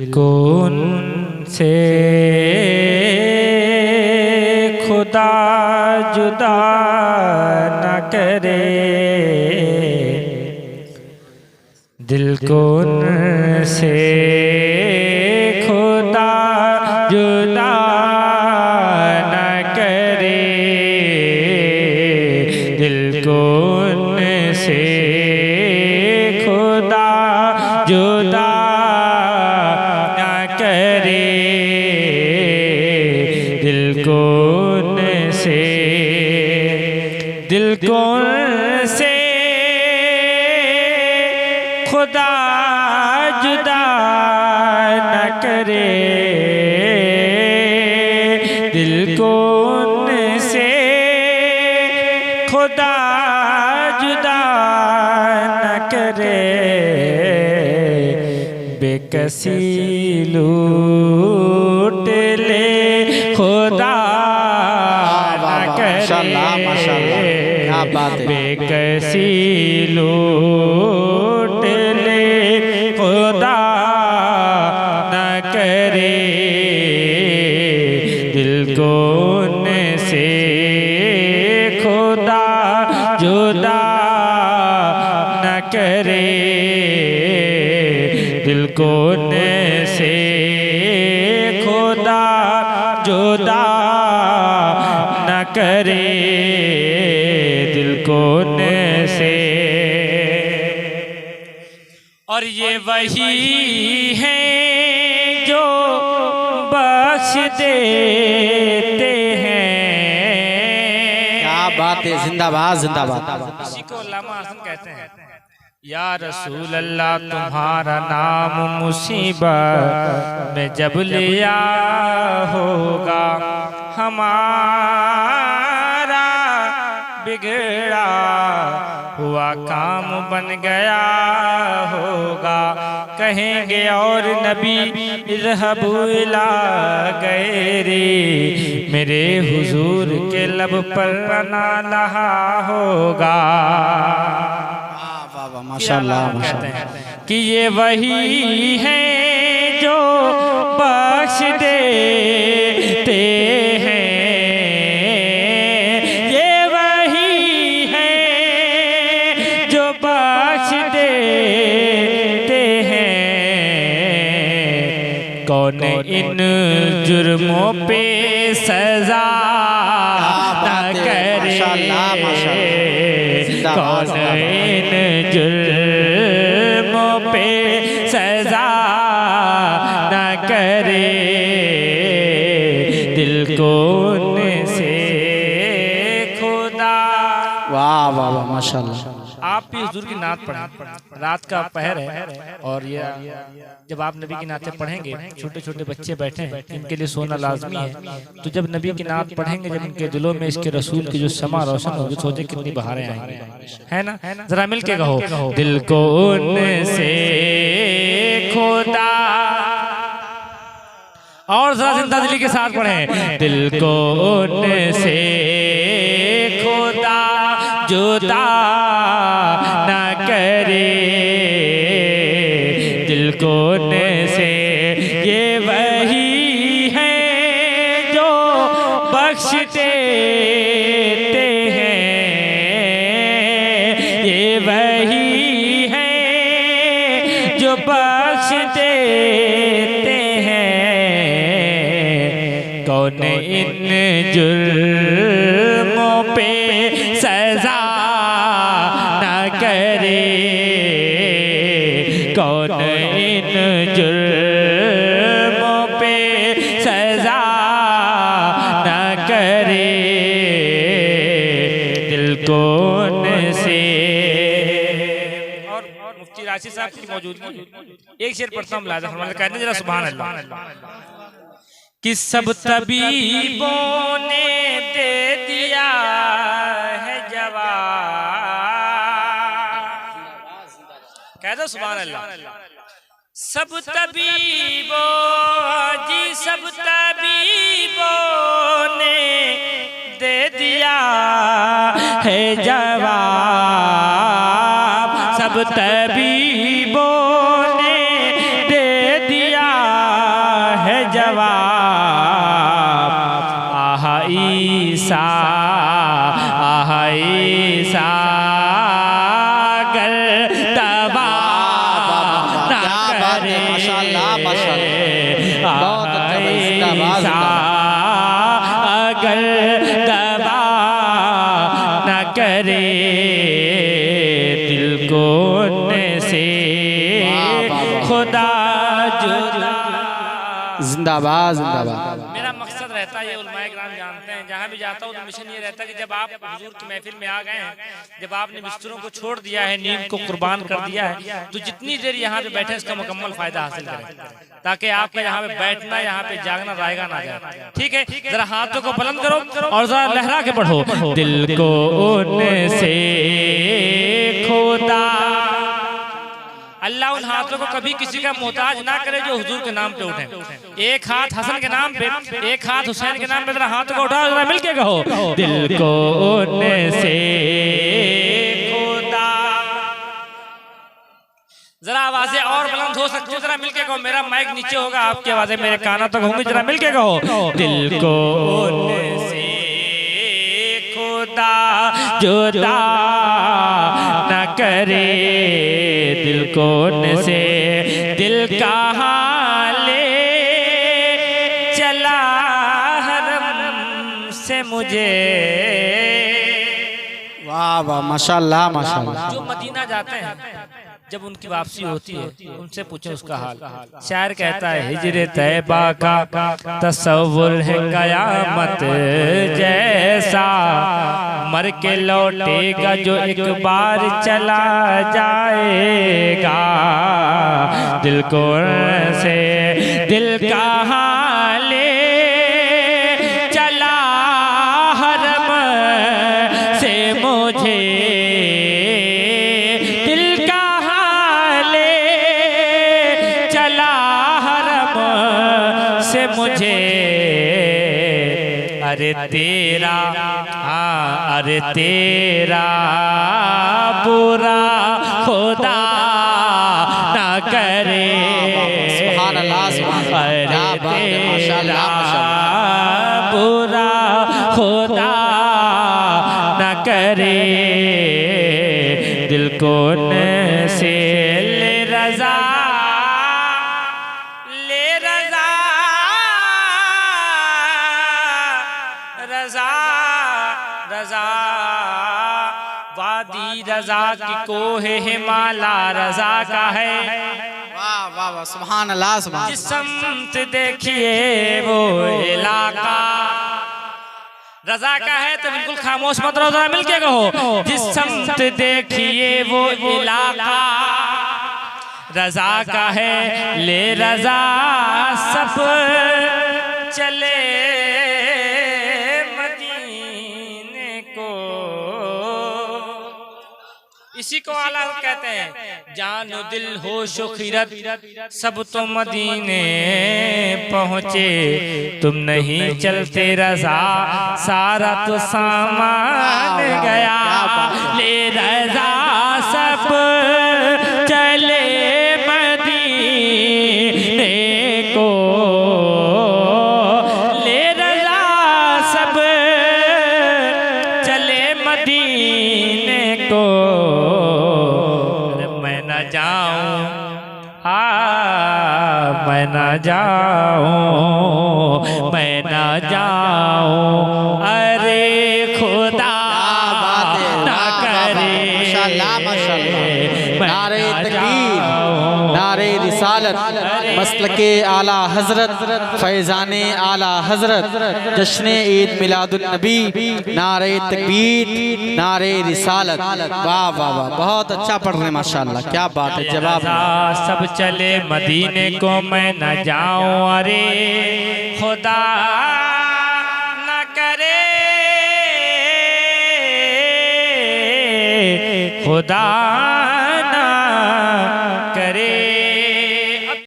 को उनसे खुदा जुदा न करे, दिल को उनसे खुदा जुदा न करे, दिल को उनसे खुदा जुदा न करे, दिल को उनसे, दिल को उनसे खुदा जुदा न करे, दिल को उनसे खुदा जुदा न करे, बेकसी लूट ले खुदा न करे, बेकसी लूट ले खुदा न करे, दिल को उनसे खुदा जुदा न करे, दिल को उनसे खुदा जुदा न करे, दिल को उनसे। और ये वही है जो बख्श देते हैं। क्या बात है, जिंदाबाद जिंदाबाद। इसी को उल्लामा हसन कहते हैं। या रसूल अल्लाह तुम्हारा नाम मुसीबत में जब लिया होगा, हमारा बिगड़ा हुआ काम बन गया होगा, कहेंगे और नबी इज़हबू इला गैरी, मेरे हुजूर के लब पर ना लहा होगा। माशाअल्लाह कहते हैं कि ये वही है जो बख्श देते हैं, ये वही है जो बख्श देते हैं, कौन इन जुर्मों पे सजा न करे, कौन इन जुर्मों पे सजा न करे, दिल को उनसे खुदा। वाह वाह वाह माशाअल्लाह। आप भी हुजूर की नात पढ़ें, रात का पहर है और ये जब आप नबी की नातें पढ़ेंगे, छोटे छोटे बच्चे बैठे हैं इनके लिए सोना लाजमी है, तो जब नबी की नात पढ़ेंगे, जब इनके दिलों में इसके रसूल की जो समा रोशन होगी, सोचे कितनी बहारें आएंगी, है ना? जरा मिल के कहो, दिल को उनसे खुदा, और जरा जिंदा दिली के साथ पढ़ें, दिल को उनसे खुदा जुदा न करे, दिल को उनसे, ये वही है जो बख्श देते हैं, ये वही है जो बख्श देते हैं, कौन इन जुर्मों पे सजा न करे, कौन इन जुर्मों पे सजा न करे, दिल को उनसे। और मुफ्ती राशिद साहब की मौजूदगी एक शेर पढ़ता हूँ, मुलाज़ा फरमाइए, कहते हैं जरा सुभान अल्लाह, कि सब तबीबों ने दे दिया है जवाब, कह दो सुभान अल्लाह। सब तबीबों जी, सब तबीबों ने दे दिया है जवाब, सब तबीबों ने दे दिया जवाब, आहा ईसा, आहा ईसा, अगर तबा न करे, माशाल्लाह माशाल्लाह, बहुत अच्छा भाई, जिंदाबाद ईसा, अगर तबा न करे दिल को से खुदा जुदा। जिंदाबाद जिंदाबाद। मेरा मकसद रहता है, ये उलमाए किराम जानते हैं, जहाँ भी जाता हूँ तो मिशन ये रहता है कि जब आप हुजूर की महफिल में आ गए हैं, जब आपने बिस्तरों को छोड़ दिया है, नींद को कुर्बान कर दिया है, तो जितनी देर यहाँ पे बैठे इसका मुकम्मल फायदा हासिल करें, ताकि आपका यहाँ पे बैठना, यहाँ पे जागना रायगा ना जाए। ठीक है, जरा हाथों को बुलंद करो और जरा लहरा के पढ़ो, दिल को उनसे खुदा। अल्लाह उन हाथों को कभी किसी का मोहताज ना करे जो हुजूर के नाम पे उठे। एक हाथ हसन के नाम पे, एक हाथ हुसैन के नाम पे, जरा हाथों को उठाओ, जरा मिलके कहो, दिल को उनसे खुदा। जरा आवाजें और बुलंद हो सकती है, जरा मिलके कहो, मेरा माइक नीचे होगा, आपकी आवाजें मेरे कानों तक होंगी, जरा मिलके कहो, दिल को उनसे खुदा जुदा न करे, दिल को उनसे दिल का हाले चला हरम से मुझे। वाह वाह माशाल्लाह माशाल्लाह। जो मदीना जाते हैं जब उनकी वापसी होती है उनसे पूछो उसका हाल। शायर कहता है, हिजरे तैबा का तसव्वुर है कयामत जैसा, मर के लौटेगा जो एक बार चला जाएगा, दिल को से दिल का हाले चला हरम से मुझे, दिल का हाले चला हरम से मुझे। अरे तेरा, हाँ अरे तेरा बुरा खुदा ना करे, सुभान अल्लाह सुभान अल्लाह, अरे क्या बात है, माशाल्लाह माशाल्लाह। बुरा खुदा ना करे, दिल को से ले रजा, ले रजा, रजा रजा, वादी रजा की कोहे हिमाला रजा का है। वाह वाह वाह, सुभान अल्लाह सुभान। जिस समत देखिए वो इलाका रजा का है, तो बिल्कुल खामोश मत रहो, जरा मिलके कहो, जिस समत देखिए वो इलाका रजा का है, ले रजा सब चले मदीने को। इसी को आला कहते हैं, जानो दिल हो शुखिरत सब तो मदीने पहुँचे, तुम नहीं चलते रजा सारा तो सामान गया, ले रजा सब चले मदीने को, ले रजा सब चले मदीने को। मैं न जाऊं, मैं न जाऊं, मैं न जाऊं, अरे खुदा ना करे, माशाल्लाह माशाल्लाह। नारे तकबीर, नारे रिसालत, मसलके आला हजरत, फैजाने आला हजरत, जश्ने ईद मिलादुन नबी, नारे तकबीर, नारे रिसालत। वाह वाह वाह, बहुत अच्छा पढ़ रहे हैं माशाल्लाह, क्या बात है। जवाब सब चले मदीने को मैं न जाऊं, अरे खुदा न करे, खुदा